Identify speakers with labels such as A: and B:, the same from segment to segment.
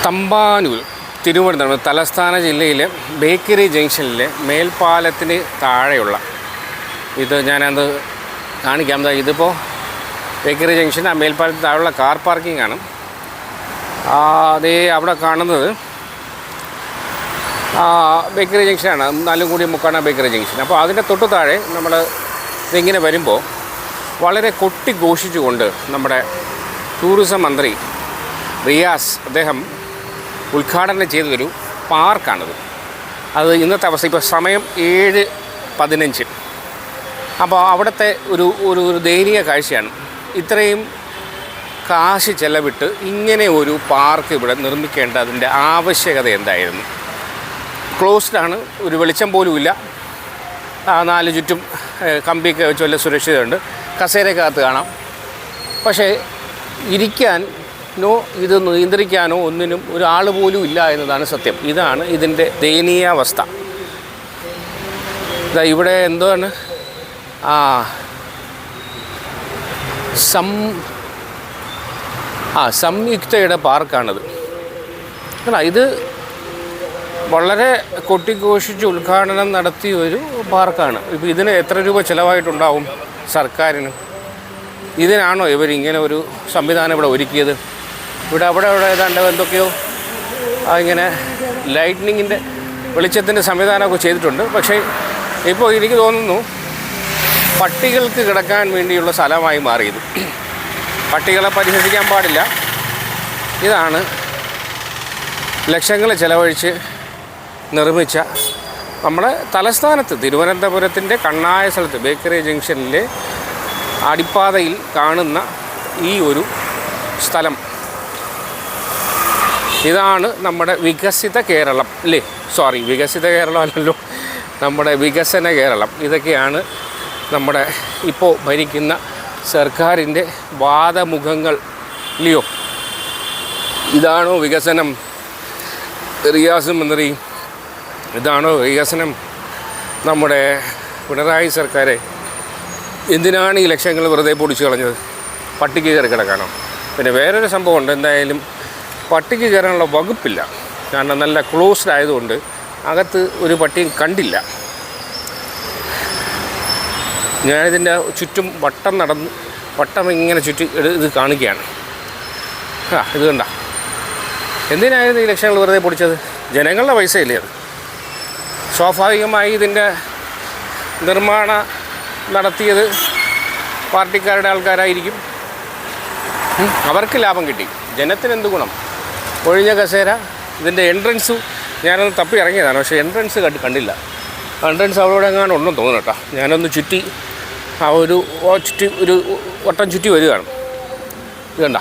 A: തമ്പാനൂർ തിരുവനന്തപുരം തലസ്ഥാന ജില്ലയിലെ ബേക്കറി ജംഗ്ഷനിലെ മേൽപ്പാലത്തിന് താഴെയുള്ള ഇത് ഞാനത് കാണിക്കാം. ഇതിപ്പോൾ ബേക്കറി ജംഗ്ഷൻ ആ മേൽപ്പാലത്തിന് താഴെയുള്ള കാർ പാർക്കിംഗ് ആണ്. അതേ അവിടെ കാണുന്നത് ബേക്കറി ജംഗ്ഷനാണ്. 4 bakery junction. അപ്പോൾ അതിൻ്റെ തൊട്ട് താഴെ നമ്മൾ ഇതിങ്ങനെ വരുമ്പോൾ വളരെ കൊട്ടിഘോഷിച്ചുകൊണ്ട് നമ്മുടെ ടൂറിസം മന്ത്രി റിയാസ് അദ്ദേഹം ഉദ്ഘാടനം ചെയ്തൊരു പാർക്കാണിത്. അത് ഇന്നത്തെ അവസ്ഥ ഇപ്പോൾ സമയം 7:15. അപ്പോൾ അവിടുത്തെ ഒരു ദയനീയ കാഴ്ചയാണ്. ഇത്രയും കാശ് ചെലവിട്ട് ഇങ്ങനെ ഒരു പാർക്ക് ഇവിടെ നിർമ്മിക്കേണ്ട അതിൻ്റെ ആവശ്യകത എന്തായിരുന്നു? ക്ലോസ്ഡാണ്, ഒരു വെളിച്ചം പോലുമില്ല. 4 ചുറ്റും കമ്പിയൊക്കെ വെച്ച് വല്ല സുരക്ഷിതമുണ്ട്, കസേരക്കകത്ത് കാണാം. പക്ഷേ ഇതൊന്ന് നിയന്ത്രിക്കാനോ ഒന്നിനും ഒരാൾ പോലും ഇല്ല എന്നതാണ് സത്യം. ഇതാണ് ഇതിൻ്റെ ദയനീയാവസ്ഥ. ഇവിടെ എന്താണ് സംയുക്തയുടെ പാർക്കാണിത്. ഇത് വളരെ കൊട്ടിഘോഷിച്ച് ഉദ്ഘാടനം നടത്തിയ ഒരു പാർക്കാണ്. ഇപ്പോൾ ഇതിന് എത്ര രൂപ ചിലവായിട്ടുണ്ടാവും സർക്കാരിന്? ഇതിനാണോ ഇവരിങ്ങനെ ഒരു സംവിധാനം ഇവിടെ ഒരുക്കിയത്? അവിടെ ഏതാണ്ട് എന്തൊക്കെയോ ഇങ്ങനെ ലൈറ്റ്നിങ്ങിൻ്റെ വെളിച്ചത്തിൻ്റെ സംവിധാനമൊക്കെ ചെയ്തിട്ടുണ്ട്. പക്ഷേ ഇപ്പോൾ എനിക്ക് തോന്നുന്നു പട്ടികൾക്ക് കിടക്കാൻ വേണ്ടിയുള്ള സ്ഥലമായി മാറിയത്. പട്ടികളെ പരിഹരിക്കാൻ പാടില്ല. ഇതാണ് ലക്ഷങ്ങൾ ചിലവഴിച്ച് നിർമ്മിച്ച നമ്മുടെ തലസ്ഥാനത്ത് തിരുവനന്തപുരത്തിൻ്റെ കണ്ണായ സ്ഥലത്ത് ബേക്കറി ജംഗ്ഷനിലെ അടിപ്പാതയിൽ കാണുന്ന ഈ ഒരു സ്ഥലം. ഇതാണ് നമ്മുടെ വികസിത കേരളം അല്ലേ? വികസിത കേരളം അല്ലല്ലോ, നമ്മുടെ വികസന കേരളം. ഇതൊക്കെയാണ് നമ്മുടെ ഇപ്പോൾ ഭരിക്കുന്ന സർക്കാരിൻ്റെ വാദമുഖങ്ങൾ ഇല്ലയോ? ഇതാണോ വികസനം? റിയാസ് മന്ത്രി, ഇതാണോ വികസനം? നമ്മുടെ പിണറായി സർക്കാരെ എന്തിനാണ് ഈ ലക്ഷങ്ങൾ വെറുതെ പൊടിച്ചു കളഞ്ഞത്? പട്ടിക്ക് കയറി കിടക്കാനോ? പിന്നെ വേറൊരു സംഭവമുണ്ട്. എന്തായാലും പട്ടിക്ക് കയറാനുള്ള വകുപ്പില്ല. കാരണം നല്ല ക്ലോസ്ഡ് ആയതുകൊണ്ട് അകത്ത് ഒരു പട്ടിയും കണ്ടില്ല. ഞാനിതിൻ്റെ ചുറ്റും വട്ടം ഇങ്ങനെ ചുറ്റി ഇത് കാണിക്കുകയാണ്. ഇത് കണ്ട, എന്തിനായിരുന്നു ഈ ലക്ഷങ്ങൾ വെറുതെ പൊടിച്ചത്? ജനങ്ങളുടെ പൈസയില്ലേ അത്? സ്വാഭാവികമായി ഇതിൻ്റെ നിർമ്മാണം നടത്തിയത് പാർട്ടിക്കാരുടെ ആൾക്കാരായിരിക്കും. അവർക്ക് ലാഭം കിട്ടി, ജനത്തിന് ഗുണം? ഒഴിഞ്ഞ കസേര. ഇതിൻ്റെ എൻട്രൻസ് ഞാനൊന്ന് തപ്പി ഇറങ്ങിയതാണ്, പക്ഷേ എൻട്രൻസ് കണ്ടില്ല. എൻട്രൻസ് അവിടെ എങ്ങാനും ഉണ്ടെന്ന് തോന്നുന്നു കേട്ടോ. ഞാനൊന്ന് ചുറ്റി ഒരു വട്ടം ചുറ്റി വരികയാണ്. ഇത് കണ്ട,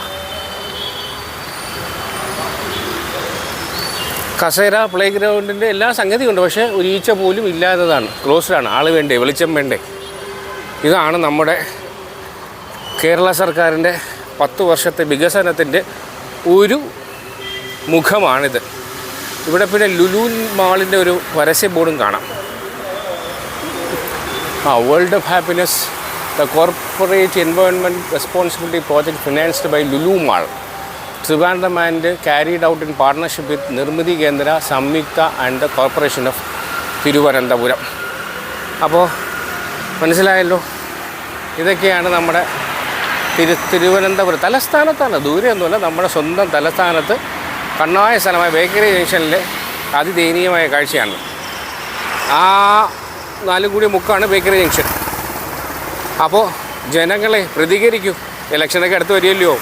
A: കസേര, പ്ലേ ഗ്രൗണ്ടിൻ്റെ എല്ലാ സംഗതിയുണ്ട്. പക്ഷേ ഒരു ഈച്ച പോലും ഇല്ലാത്തതാണ്. ക്ലോസ്ഡാണ്. ആൾ വേണ്ടേ, വെളിച്ചം വേണ്ടേ? ഇതാണ് നമ്മുടെ കേരള സർക്കാരിൻ്റെ 10 വർഷത്തെ വികസനത്തിൻ്റെ ഒരു മുഖമാണിത്. ഇവിടെ പിന്നെ ലുലു മാളിൻ്റെ ഒരു പരസ്യ ബോർഡും കാണാം. World of happiness, the corporate environment responsibility project financed by Lulu mall Trivandrum and carried out in partnership with Nirmithi Kendra, സംയുക്ത and the corporation of Thiruvananthapuram. അപ്പോൾ മനസ്സിലായല്ലോ, ഇതൊക്കെയാണ് നമ്മുടെ തിരുവനന്തപുരം തലസ്ഥാനത്താണ്, ദൂരെയൊന്നുമല്ല, നമ്മുടെ സ്വന്തം തലസ്ഥാനത്ത് കണ്ണായ സ്ഥലമായ ബേക്കറി ജംഗ്ഷനിലെ അതിദയനീയമായ കാഴ്ചയാണ്. 4 ബേക്കറി ജംഗ്ഷൻ. അപ്പോൾ ജനങ്ങളെ പ്രതികരിക്കൂ, ഇലക്ഷനൊക്കെ അടുത്ത് വരികയല്ലയോ?